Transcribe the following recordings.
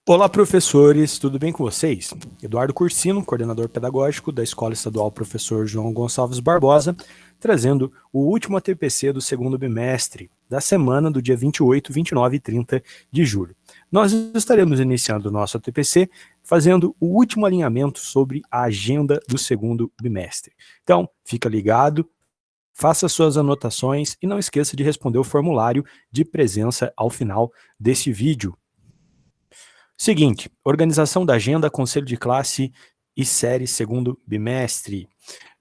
Olá, professores, tudo bem com vocês? Eduardo Cursino, coordenador pedagógico da Escola Estadual Professor João Gonçalves Barbosa, trazendo o último ATPC do segundo bimestre, da semana do dia 28, 29 e 30 de julho. Nós estaremos iniciando o nosso ATPC fazendo o último alinhamento sobre a agenda do segundo bimestre. Então, fica ligado, faça suas anotações e não esqueça de responder o formulário de presença ao final desse vídeo. Seguinte, organização da agenda, conselho de classe e série segundo bimestre.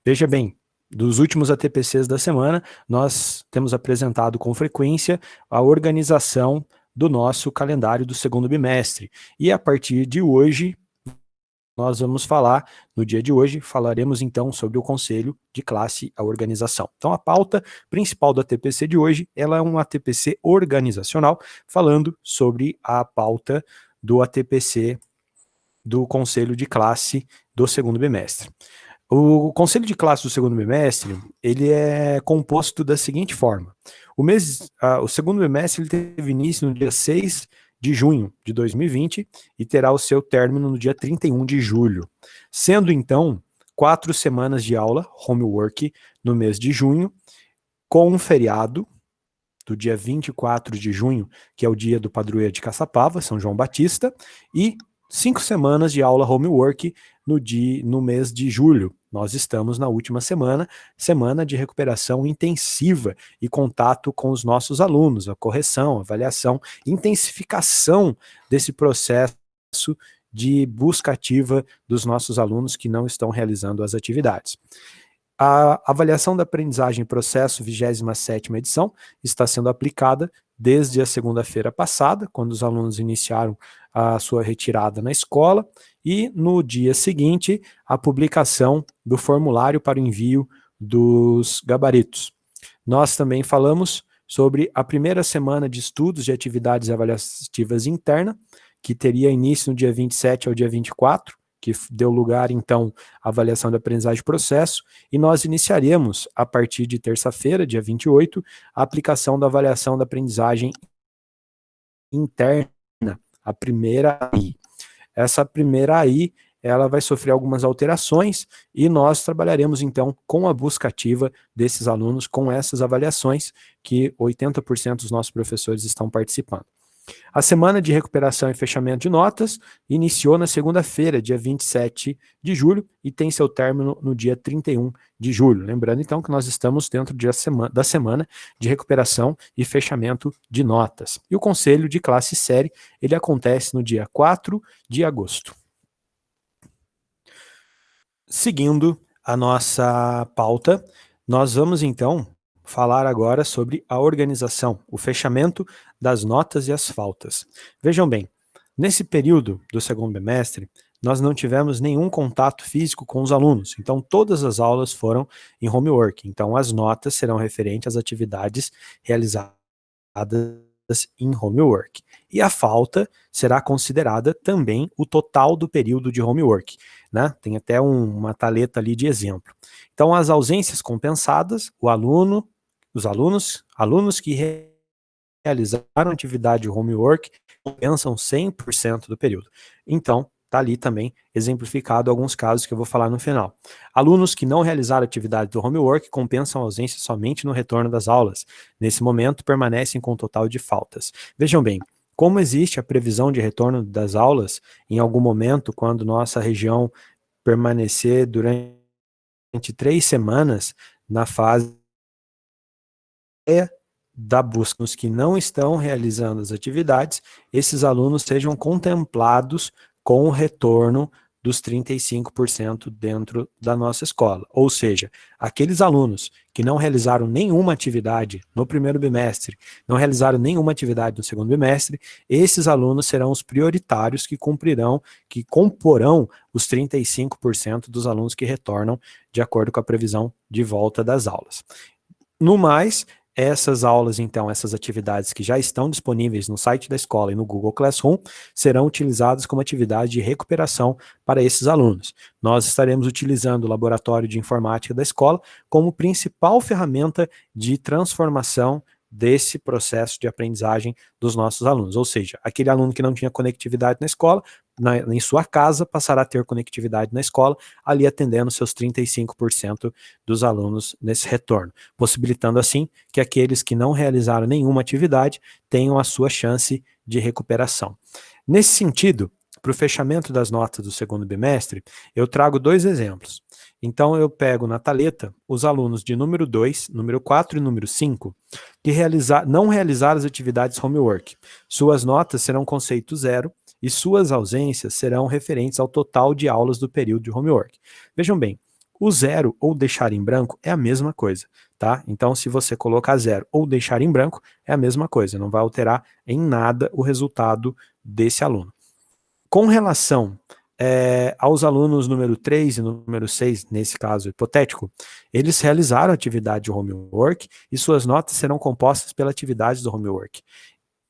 Veja bem, dos últimos ATPCs da semana, nós temos apresentado com frequência a organização do nosso calendário do segundo bimestre. E a partir de hoje, nós vamos falar, no dia de hoje, falaremos então sobre o conselho de classe, a organização. Então a pauta principal do ATPC de hoje, ela é um ATPC organizacional, falando sobre a pauta do ATPC do conselho de classe do segundo bimestre. O conselho de classe do segundo bimestre, ele é composto da seguinte forma. O segundo bimestre ele teve início no dia 6 de junho de 2020 e terá o seu término no dia 31 de julho. Sendo, então, 4 semanas de aula, homework, no mês de junho, com um feriado, do dia 24 de junho, que é o dia do padroeiro de Caçapava, São João Batista, e 5 semanas de aula homework no mês de julho. Nós estamos na última semana de recuperação intensiva e contato com os nossos alunos, a correção, a avaliação, intensificação desse processo de busca ativa dos nossos alunos que não estão realizando as atividades. A avaliação da aprendizagem processo 27ª edição está sendo aplicada desde a segunda-feira passada, quando os alunos iniciaram a sua retirada na escola, e no dia seguinte, a publicação do formulário para o envio dos gabaritos. Nós também falamos sobre a primeira semana de estudos de atividades avaliativas interna, que teria início no dia 27 ao dia 24, que deu lugar, então, à avaliação da aprendizagem de processo, e nós iniciaremos, a partir de terça-feira, dia 28, a aplicação da avaliação da aprendizagem interna, a primeira AI. Essa primeira AI, ela vai sofrer algumas alterações, e nós trabalharemos, então, com a busca ativa desses alunos, com essas avaliações, que 80% dos nossos professores estão participando. A semana de recuperação e fechamento de notas iniciou na segunda-feira, dia 27 de julho, e tem seu término no dia 31 de julho. Lembrando, então, que nós estamos dentro da semana de recuperação e fechamento de notas. E o conselho de classe e série, ele acontece no dia 4 de agosto. Seguindo a nossa pauta, nós vamos, então, falar agora sobre a organização, o fechamento das notas e as faltas. Vejam bem, nesse período do segundo bimestre, nós não tivemos nenhum contato físico com os alunos, então todas as aulas foram em homework, então as notas serão referentes às atividades realizadas em homework. E a falta será considerada também o total do período de homework, né? Tem até uma taleta ali de exemplo. Então, as ausências compensadas, os alunos que realizaram atividade de homework compensam 100% do período. Então, está ali também exemplificado alguns casos que eu vou falar no final. Alunos que não realizaram atividade do homework compensam a ausência somente no retorno das aulas. Nesse momento, permanecem com o total de faltas. Vejam bem, como existe a previsão de retorno das aulas, em algum momento, quando nossa região permanecer durante 3 semanas na fase da busca, os que não estão realizando as atividades, esses alunos sejam contemplados com o retorno dos 35% dentro da nossa escola. Ou seja, aqueles alunos que não realizaram nenhuma atividade no primeiro bimestre, não realizaram nenhuma atividade no segundo bimestre, esses alunos serão os prioritários que comporão os 35% dos alunos que retornam de acordo com a previsão de volta das aulas. No mais, essas aulas, então, essas atividades que já estão disponíveis no site da escola e no Google Classroom, serão utilizadas como atividade de recuperação para esses alunos. Nós estaremos utilizando o laboratório de informática da escola como principal ferramenta de transformação desse processo de aprendizagem dos nossos alunos. Ou seja, aquele aluno que não tinha conectividade na escola, em sua casa, passará a ter conectividade na escola, ali atendendo seus 35% dos alunos nesse retorno, possibilitando assim que aqueles que não realizaram nenhuma atividade tenham a sua chance de recuperação. Nesse sentido, para o fechamento das notas do segundo bimestre, eu trago 2 exemplos. Então, eu pego na taleta os alunos de número 2, número 4 e número 5, que não realizaram as atividades homework. Suas notas serão conceito 0 e suas ausências serão referentes ao total de aulas do período de homework. Vejam bem, o 0 ou deixar em branco é a mesma coisa, tá? Então, se você colocar 0 ou deixar em branco, é a mesma coisa, não vai alterar em nada o resultado desse aluno. Com relação aos alunos número 3 e número 6, nesse caso hipotético, eles realizaram a atividade de homework e suas notas serão compostas pela atividade do homework.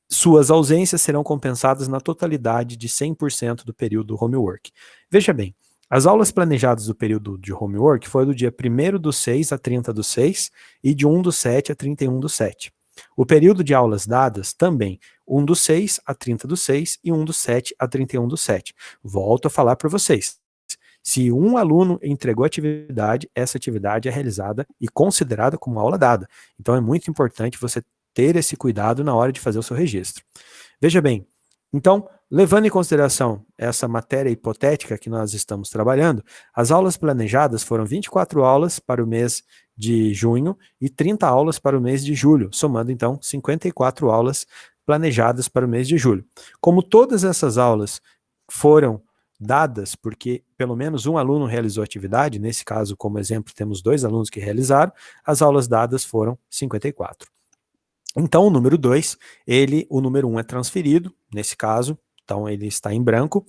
Suas ausências serão compensadas na totalidade de 100% do período do homework. Veja bem, as aulas planejadas do período de homework foram do dia 1º/6 a 30/6 e de 1/7 a 31/7. O período de aulas dadas também, 1/6 a 30/6 e 1/7 a 31/7. Volto a falar para vocês. Se um aluno entregou atividade, essa atividade é realizada e considerada como aula dada. Então é muito importante você ter esse cuidado na hora de fazer o seu registro. Veja bem, então, levando em consideração essa matéria hipotética que nós estamos trabalhando, as aulas planejadas foram 24 aulas para o mês de junho e 30 aulas para o mês de julho, somando então 54 aulas planejadas para o mês de julho. Como todas essas aulas foram dadas porque pelo menos um aluno realizou atividade, nesse caso, como exemplo, temos 2 alunos que realizaram, as aulas dadas foram 54. Então, o número 2, o número 1 é transferido, nesse caso, então ele está em branco.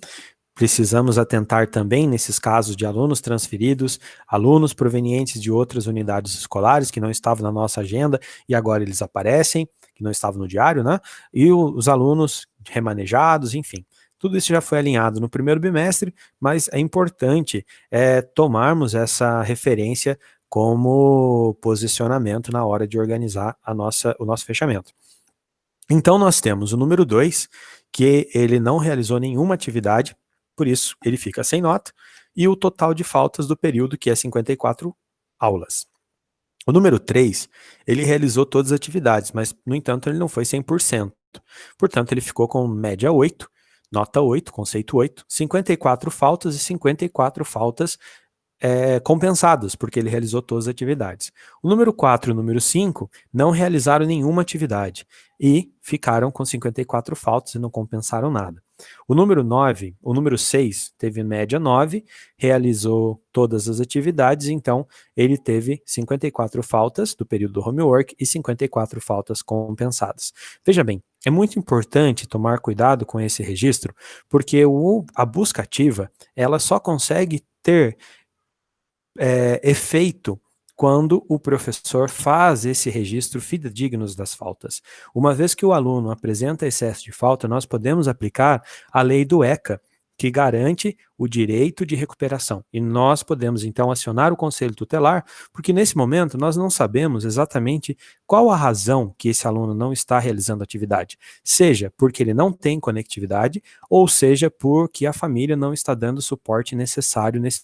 Precisamos atentar também, nesses casos de alunos transferidos, alunos provenientes de outras unidades escolares que não estavam na nossa agenda e agora eles aparecem, que não estavam no diário, né? E os alunos remanejados, enfim. Tudo isso já foi alinhado no primeiro bimestre, mas é importante tomarmos essa referência como posicionamento na hora de organizar o nosso fechamento. Então, nós temos o número 2, que ele não realizou nenhuma atividade, por isso ele fica sem nota, e o total de faltas do período, que é 54 aulas. O número 3, ele realizou todas as atividades, mas, no entanto, ele não foi 100%. Portanto, ele ficou com média 8, nota 8, conceito 8, 54 faltas e 54 faltas compensadas, porque ele realizou todas as atividades. O número 4 e o número 5 não realizaram nenhuma atividade e ficaram com 54 faltas e não compensaram nada. O número 6 teve média 9, realizou todas as atividades, então ele teve 54 faltas do período do homework e 54 faltas compensadas. Veja bem, é muito importante tomar cuidado com esse registro, porque a busca ativa, ela só consegue ter efeito quando o professor faz esse registro fidedignos das faltas. Uma vez que o aluno apresenta excesso de falta, nós podemos aplicar a lei do ECA, que garante o direito de recuperação. E nós podemos, então, acionar o conselho tutelar, porque nesse momento nós não sabemos exatamente qual a razão que esse aluno não está realizando atividade. Seja porque ele não tem conectividade, ou seja porque a família não está dando o suporte necessário nesse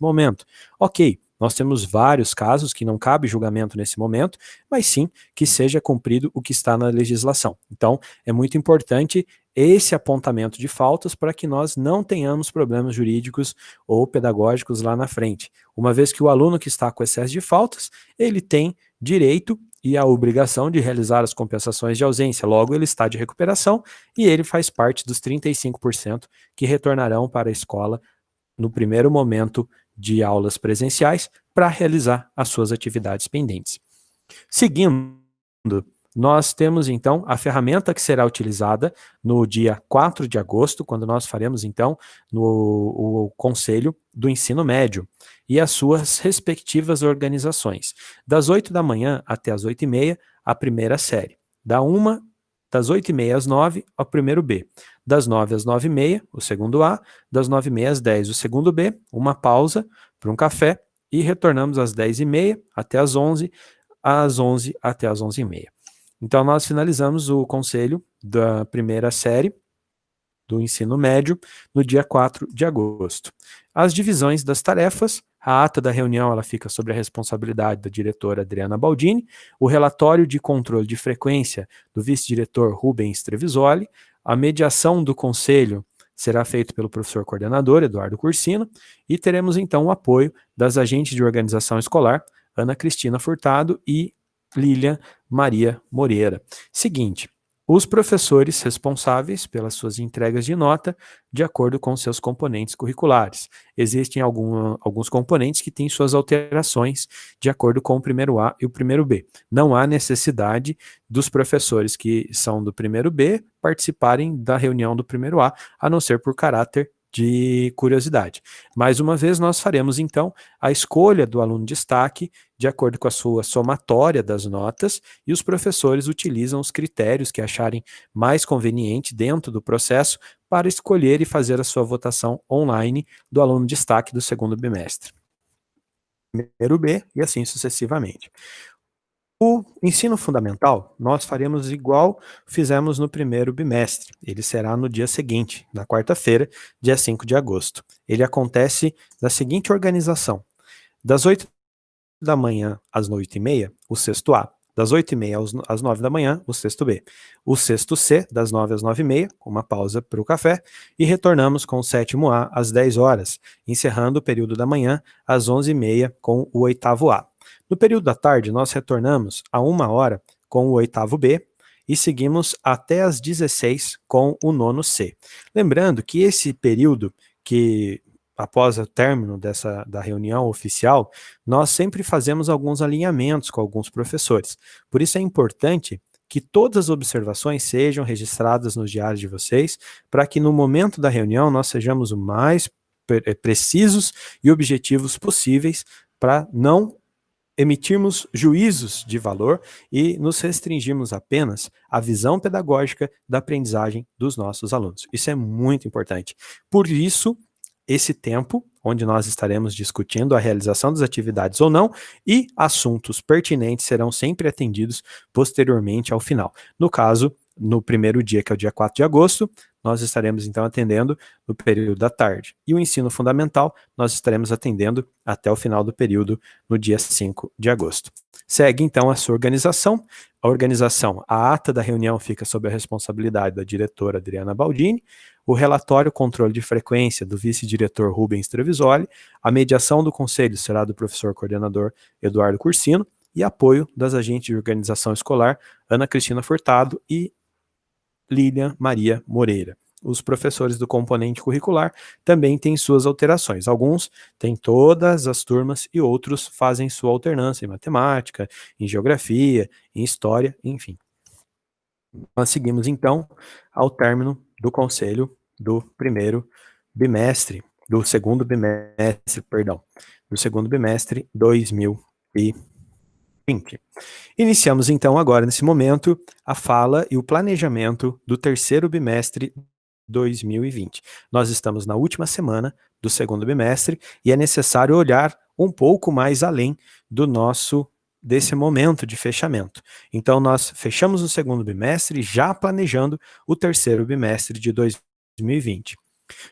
momento. Ok, nós temos vários casos que não cabe julgamento nesse momento, mas sim que seja cumprido o que está na legislação. Então, é muito importante esse apontamento de faltas para que nós não tenhamos problemas jurídicos ou pedagógicos lá na frente. Uma vez que o aluno que está com excesso de faltas, ele tem direito e a obrigação de realizar as compensações de ausência. Logo, ele está de recuperação e ele faz parte dos 35% que retornarão para a escola no primeiro momento de aulas presenciais para realizar as suas atividades pendentes. Seguindo, nós temos então a ferramenta que será utilizada no dia 4 de agosto, quando nós faremos então o Conselho do Ensino Médio e as suas respectivas organizações. Das 8 da manhã até as 8h30, a primeira série. Das 8h30 às 9, o primeiro B. Das 9 às 9h30, o segundo A. Das 9h30 às 10, o segundo B. Uma pausa para um café e retornamos às 10h30 até às 11, às 11 até às 11h30. Então, nós finalizamos o conselho da primeira série do ensino médio no dia 4 de agosto. As divisões das tarefas: a ata da reunião ela fica sob a responsabilidade da diretora Adriana Baldini, o relatório de controle de frequência do vice-diretor Rubens Trevisoli, a mediação do conselho será feito pelo professor coordenador Eduardo Cursino, e teremos então o apoio das agentes de organização escolar Ana Cristina Furtado e Lília Maria Moreira. Seguinte: os professores responsáveis pelas suas entregas de nota de acordo com seus componentes curriculares. Existem alguns componentes que têm suas alterações de acordo com o primeiro A e o primeiro B. Não há necessidade dos professores que são do primeiro B participarem da reunião do primeiro A não ser por caráter de curiosidade. Mais uma vez, nós faremos, então, a escolha do aluno de destaque de acordo com a sua somatória das notas, e os professores utilizam os critérios que acharem mais conveniente dentro do processo para escolher e fazer a sua votação online do aluno de destaque do segundo bimestre. Primeiro B, e assim sucessivamente. O ensino fundamental, nós faremos igual fizemos no primeiro bimestre. Ele será no dia seguinte, na quarta-feira, dia 5 de agosto. Ele acontece da seguinte organização: das 8 da manhã às 8h30, o sexto A. Das 8h30 às 9 da manhã, o sexto B. O sexto C, das 9 às 9h30, com uma pausa para o café, e retornamos com o sétimo A às 10 horas, encerrando o período da manhã às 11h30 com o oitavo A. No período da tarde, nós retornamos a 1h com o oitavo B e seguimos até às 16 com o nono C. Lembrando que esse período que após o término da reunião oficial, nós sempre fazemos alguns alinhamentos com alguns professores. Por isso é importante que todas as observações sejam registradas nos diários de vocês, para que no momento da reunião nós sejamos o mais precisos e objetivos possíveis, para não emitirmos juízos de valor e nos restringirmos apenas à visão pedagógica da aprendizagem dos nossos alunos. Isso é muito importante. Por isso, esse tempo, onde nós estaremos discutindo a realização das atividades ou não, e assuntos pertinentes serão sempre atendidos posteriormente ao final. No caso, no primeiro dia, que é o dia 4 de agosto, nós estaremos então atendendo no período da tarde. E o ensino fundamental, nós estaremos atendendo até o final do período, no dia 5 de agosto. Segue então a sua organização. A organização: a ata da reunião fica sob a responsabilidade da diretora Adriana Baldini, o relatório controle de frequência do vice-diretor Rubens Trevisoli, a mediação do conselho será do professor coordenador Eduardo Cursino, e apoio das agentes de organização escolar Ana Cristina Furtado e Lília Maria Moreira. Os professores do componente curricular também têm suas alterações. Alguns têm todas as turmas e outros fazem sua alternância em matemática, em geografia, em história, enfim. Nós seguimos então ao término do conselho do primeiro bimestre, do segundo bimestre 2020. Iniciamos então agora, nesse momento, a fala e o planejamento do terceiro bimestre 2020. Nós estamos na última semana do segundo bimestre e é necessário olhar um pouco mais além desse momento de fechamento. Então nós fechamos o segundo bimestre já planejando o terceiro bimestre de 2020.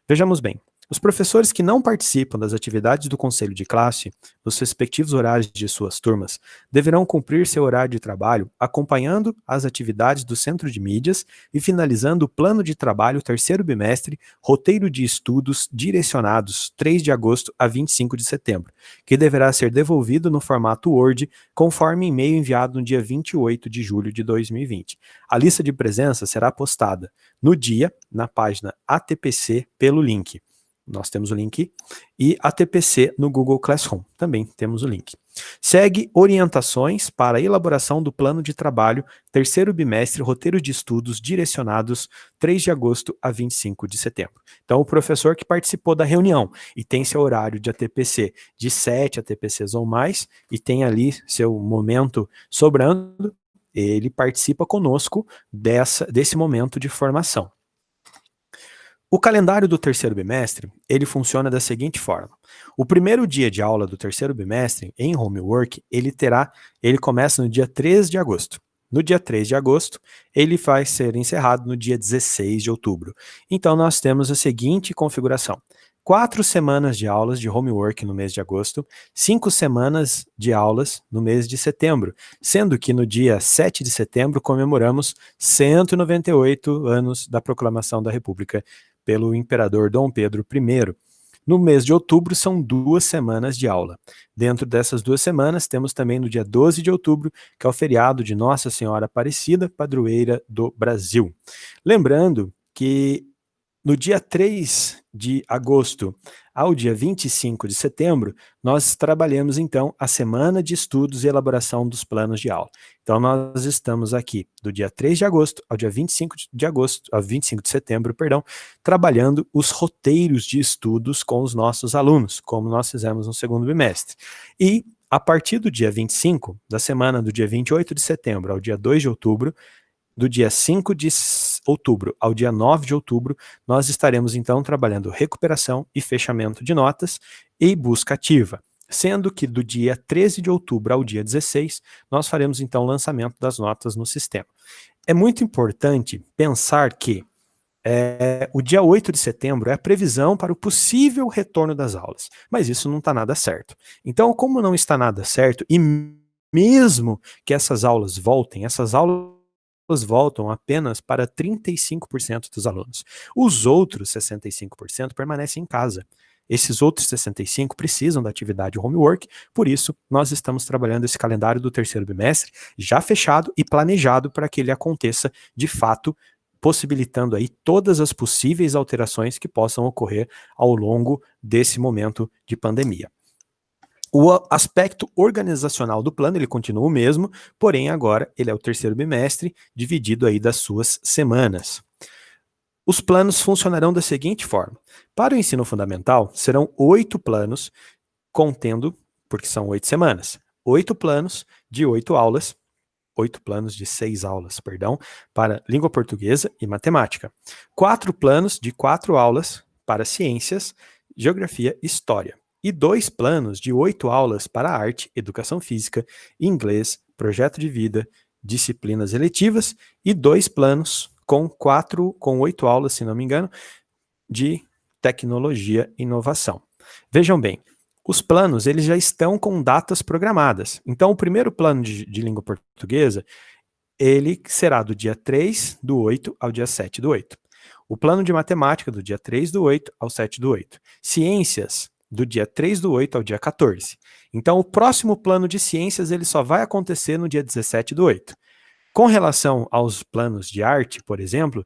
Vejamos bem. Os professores que não participam das atividades do conselho de classe, nos respectivos horários de suas turmas, deverão cumprir seu horário de trabalho acompanhando as atividades do Centro de Mídias e finalizando o plano de trabalho terceiro bimestre, roteiro de estudos direcionados 3 de agosto a 25 de setembro, que deverá ser devolvido no formato Word, conforme e-mail enviado no dia 28 de julho de 2020. A lista de presença será postada no dia, na página ATPC, pelo link. Nós temos o link, e ATPC no Google Classroom, também temos o link. Segue orientações para a elaboração do plano de trabalho, terceiro bimestre, roteiro de estudos direcionados 3 de agosto a 25 de setembro. Então, o professor que participou da reunião e tem seu horário de ATPC de 7 ATPCs ou mais, e tem ali seu momento sobrando, ele participa conosco desse momento de formação. O calendário do terceiro bimestre, ele funciona da seguinte forma. O primeiro dia de aula do terceiro bimestre, em homework, ele começa no dia 3 de agosto. no dia 3 de agosto, ele vai ser encerrado no dia 16 de outubro. Então, nós temos a seguinte configuração: 4 semanas de aulas de homework no mês de agosto, 5 semanas de aulas no mês de setembro, sendo que no dia 7 de setembro comemoramos 198 anos da proclamação da República pelo imperador Dom Pedro I. No mês de outubro são 2 semanas de aula. Dentro dessas 2 semanas temos também no dia 12 de outubro, que é o feriado de Nossa Senhora Aparecida, padroeira do Brasil. Lembrando que no dia 3 de agosto ao dia 25 de setembro, nós trabalhamos então a semana de estudos e elaboração dos planos de aula. Então nós estamos aqui do dia 3 de agosto ao dia 25 de agosto, ao 25 de setembro, perdão, trabalhando os roteiros de estudos com os nossos alunos, como nós fizemos no segundo bimestre. E a partir do dia 25, da semana do dia 28 de setembro ao dia 2 de outubro, do dia 5 de outubro ao dia 9 de outubro, nós estaremos então trabalhando recuperação e fechamento de notas e busca ativa, sendo que do dia 13 de outubro ao dia 16, nós faremos então o lançamento das notas no sistema. É muito importante pensar que o dia 8 de setembro é a previsão para o possível retorno das aulas, mas isso não está nada certo. Então, como não está nada certo, e mesmo que essas aulas voltem, essas aulas voltam apenas para 35% dos alunos. Os outros 65% permanecem em casa. Esses outros 65% precisam da atividade homework, por isso nós estamos trabalhando esse calendário do terceiro bimestre já fechado e planejado para que ele aconteça de fato, possibilitando aí todas as possíveis alterações que possam ocorrer ao longo desse momento de pandemia. O aspecto organizacional do plano, ele continua o mesmo, porém agora ele é o terceiro bimestre, dividido aí das suas semanas. Os planos funcionarão da seguinte forma: para o ensino fundamental, serão 8 planos, contendo, porque são 8 semanas, 8 planos de 8 aulas, 8 planos de 6 aulas, perdão, para língua portuguesa e matemática. 4 planos de 4 aulas para ciências, geografia e história. E 2 planos de 8 aulas para arte, educação física, inglês, projeto de vida, disciplinas eletivas, e 2 planos com 8 aulas, se não me engano, de tecnologia e inovação. Vejam bem, os planos eles já estão com datas programadas. Então, o primeiro plano de língua portuguesa, ele será do dia 3 do 8 ao dia 7 do 8. O plano de matemática, do dia 3 do 8 ao 7 do 8. Ciências, do dia 3 do 8 ao dia 14. Então, o próximo plano de ciências ele só vai acontecer no dia 17 do 8. Com relação aos planos de arte, por exemplo,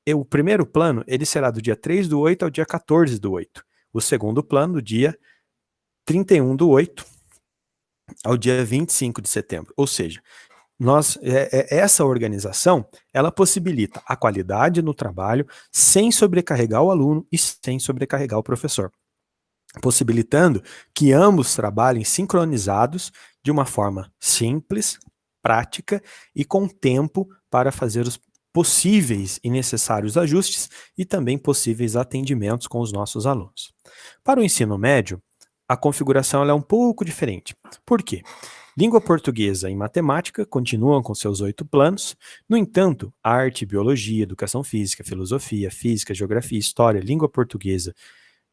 o primeiro plano ele será do dia 3 do 8 ao dia 14 do 8. O segundo plano, do dia 31 do 8 ao dia 25 de setembro. Ou seja, essa organização, ela possibilita a qualidade no trabalho sem sobrecarregar o aluno e sem sobrecarregar o professor, possibilitando que ambos trabalhem sincronizados de uma forma simples, prática e com tempo para fazer os possíveis e necessários ajustes e também possíveis atendimentos com os nossos alunos. Para o ensino médio, a configuração é um pouco diferente. Por quê? Língua portuguesa e matemática continuam com seus 8 planos, no entanto, arte, biologia, educação física, filosofia, física, geografia, história, língua portuguesa,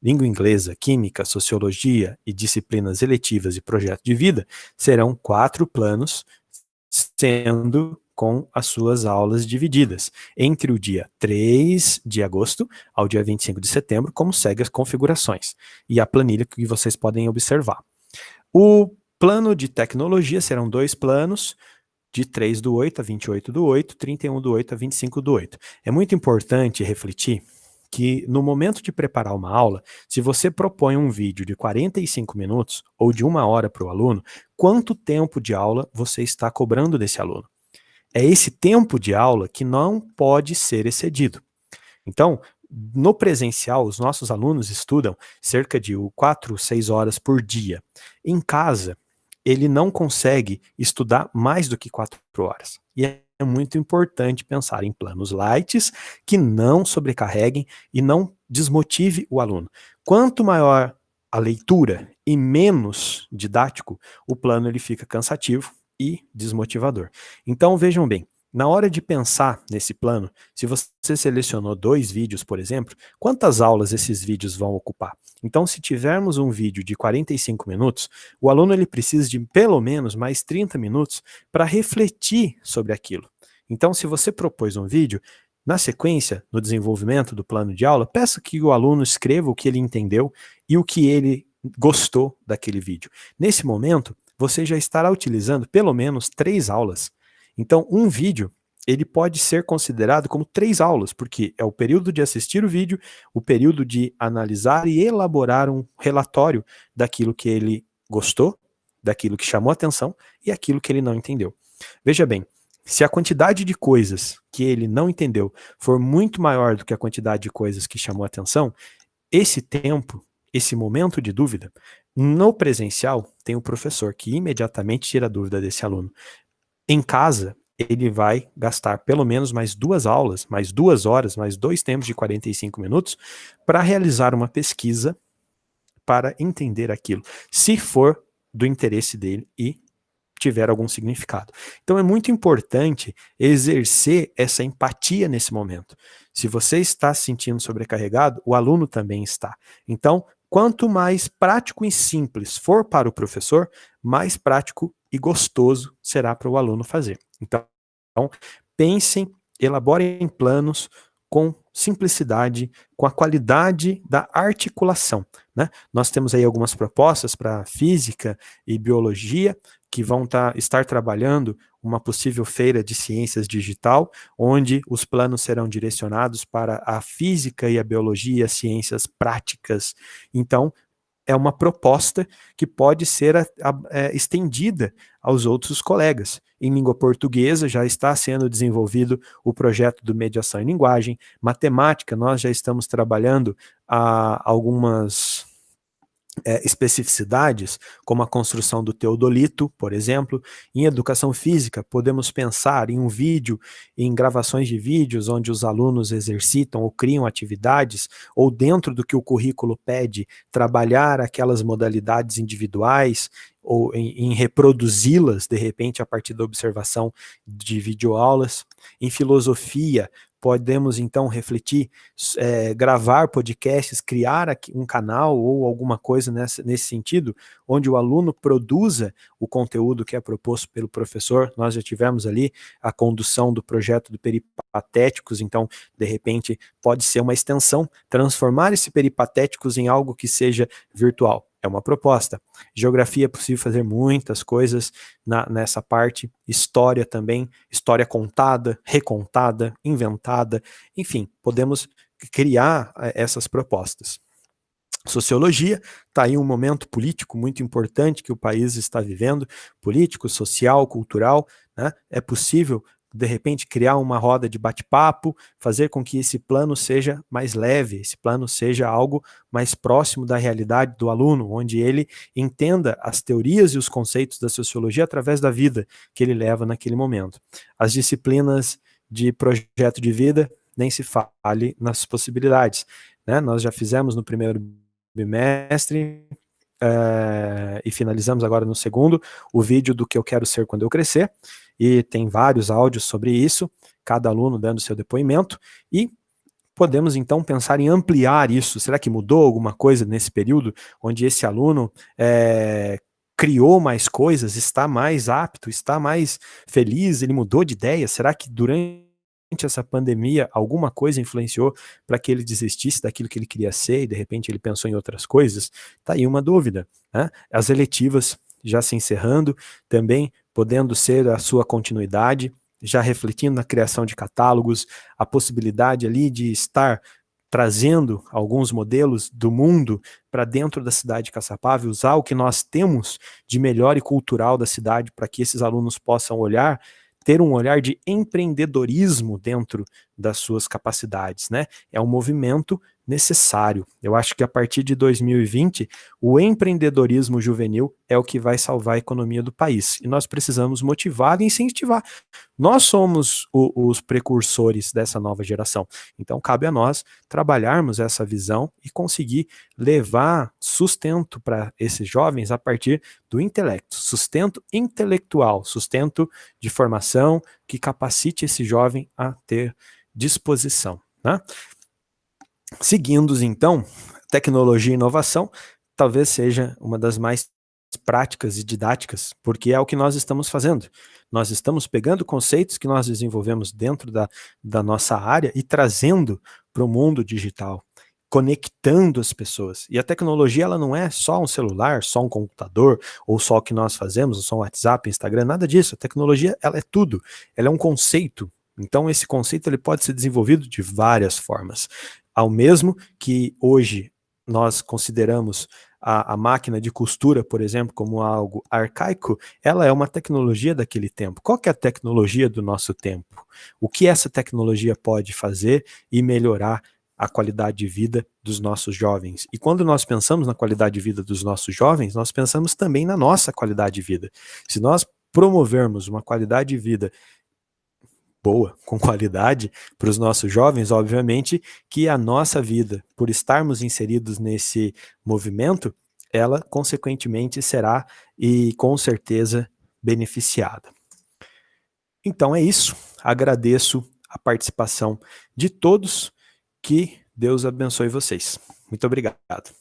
língua inglesa, química, sociologia e disciplinas eletivas e projeto de vida serão 4 planos, sendo com as suas aulas divididas entre o dia 3 de agosto ao dia 25 de setembro, como segue as configurações e a planilha que vocês podem observar. O plano de tecnologia serão 2 planos, de 3 do 8 a 28 do 8, 31 do 8 a 25 do 8. É muito importante refletir que no momento de preparar uma aula, se você propõe um vídeo de 45 minutos ou de 1 hora para o aluno, quanto tempo de aula você está cobrando desse aluno? É esse tempo de aula que não pode ser excedido. Então, no presencial, os nossos alunos estudam cerca de 4, 6 horas por dia. Em casa, ele não consegue estudar mais do que 4 horas. E é muito importante pensar em planos light que não sobrecarreguem e não desmotive o aluno. Quanto maior a leitura e menos didático, o plano ele fica cansativo e desmotivador. Então vejam bem, na hora de pensar nesse plano, se você selecionou 2 vídeos, por exemplo, quantas aulas esses vídeos vão ocupar? Então, se tivermos um vídeo de 45 minutos, o aluno ele precisa de pelo menos mais 30 minutos para refletir sobre aquilo. Então, se você propôs um vídeo, na sequência, no desenvolvimento do plano de aula, peça que o aluno escreva o que ele entendeu e o que ele gostou daquele vídeo. Nesse momento, você já estará utilizando pelo menos 3 aulas. Então, um vídeo, ele pode ser considerado como 3 aulas, porque é o período de assistir o vídeo, o período de analisar e elaborar um relatório daquilo que ele gostou, daquilo que chamou atenção e aquilo que ele não entendeu. Veja bem, se a quantidade de coisas que ele não entendeu for muito maior do que a quantidade de coisas que chamou atenção, esse tempo, esse momento de dúvida, no presencial, tem o professor que imediatamente tira a dúvida desse aluno. Em casa, ele vai gastar pelo menos mais 2 aulas, mais 2 horas, mais 2 tempos de 45 minutos para realizar uma pesquisa para entender aquilo, se for do interesse dele e tiver algum significado. Então é muito importante exercer essa empatia nesse momento. Se você está se sentindo sobrecarregado, o aluno também está. Então, quanto mais prático e simples for para o professor, mais prático e gostoso será para o aluno fazer. Então, pensem, elaborem planos com simplicidade, com a qualidade da articulação, né? Nós temos aí algumas propostas para física e biologia que vão estar trabalhando uma possível feira de ciências digital, onde os planos serão direcionados para a física e a biologia, ciências práticas. Então, é uma proposta que pode ser estendida aos outros colegas. Em língua portuguesa já está sendo desenvolvido o projeto do Mediação em Linguagem. Matemática, nós já estamos trabalhando algumas especificidades, como a construção do teodolito, por exemplo. Em educação física, podemos pensar em um vídeo, em gravações de vídeos, onde os alunos exercitam ou criam atividades, ou dentro do que o currículo pede, trabalhar aquelas modalidades individuais, ou em reproduzi-las, de repente, a partir da observação de videoaulas. Em filosofia, podemos então refletir, gravar podcasts, criar um canal ou alguma coisa nesse sentido, onde o aluno produza o conteúdo que é proposto pelo professor. Nós já tivemos ali a condução do projeto do Peripatéticos, então, de repente, pode ser uma extensão, transformar esse Peripatéticos em algo que seja virtual. É uma proposta. Geografia é possível fazer muitas coisas nessa parte. História também, história contada, recontada, inventada, enfim, podemos criar essas propostas. Sociologia, está aí um momento político muito importante que o país está vivendo, político, social, cultural, né? É possível, de repente, criar uma roda de bate-papo, fazer com que esse plano seja mais leve, esse plano seja algo mais próximo da realidade do aluno, onde ele entenda as teorias e os conceitos da sociologia através da vida que ele leva naquele momento. As disciplinas de projeto de vida, nem se fale nas possibilidades, né? Nós já fizemos no primeiro bimestre, e finalizamos agora no segundo, o vídeo do que eu quero ser quando eu crescer, e tem vários áudios sobre isso, cada aluno dando seu depoimento, e podemos então pensar em ampliar isso. Será que mudou alguma coisa nesse período, onde esse aluno criou mais coisas, está mais apto, está mais feliz, ele mudou de ideia? Será que durante essa pandemia alguma coisa influenciou para que ele desistisse daquilo que ele queria ser e de repente ele pensou em outras coisas? Tá aí uma dúvida, né? As eletivas já se encerrando, também podendo ser a sua continuidade, já refletindo na criação de catálogos, a possibilidade ali de estar trazendo alguns modelos do mundo para dentro da cidade de Caçapava, usar o que nós temos de melhor e cultural da cidade para que esses alunos possam olhar, ter um olhar de empreendedorismo dentro das suas capacidades, né? É um movimento necessário. Eu acho que a partir de 2020, o empreendedorismo juvenil é o que vai salvar a economia do país. E nós precisamos motivar e incentivar. Nós somos os precursores dessa nova geração. Então, cabe a nós trabalharmos essa visão e conseguir levar sustento para esses jovens a partir do intelecto, sustento intelectual, sustento de formação que capacite esse jovem a ter disposição, né? Seguindo, então, tecnologia e inovação talvez seja uma das mais práticas e didáticas, porque é o que nós estamos fazendo. Nós estamos pegando conceitos que nós desenvolvemos dentro da nossa área e trazendo para o mundo digital, conectando as pessoas. E a tecnologia, ela não é só um celular, só um computador, ou só o que nós fazemos, ou só um WhatsApp, Instagram, nada disso. A tecnologia, ela é tudo. Ela é um conceito. Então, esse conceito ele pode ser desenvolvido de várias formas. Ao mesmo que hoje nós consideramos a máquina de costura, por exemplo, como algo arcaico, ela é uma tecnologia daquele tempo. Qual que é a tecnologia do nosso tempo? O que essa tecnologia pode fazer e melhorar a qualidade de vida dos nossos jovens? E quando nós pensamos na qualidade de vida dos nossos jovens, nós pensamos também na nossa qualidade de vida. Se nós promovermos uma qualidade de vida boa, com qualidade para os nossos jovens, obviamente que a nossa vida, por estarmos inseridos nesse movimento, ela consequentemente será e com certeza beneficiada. Então é isso, agradeço a participação de todos, que Deus abençoe vocês. Muito obrigado.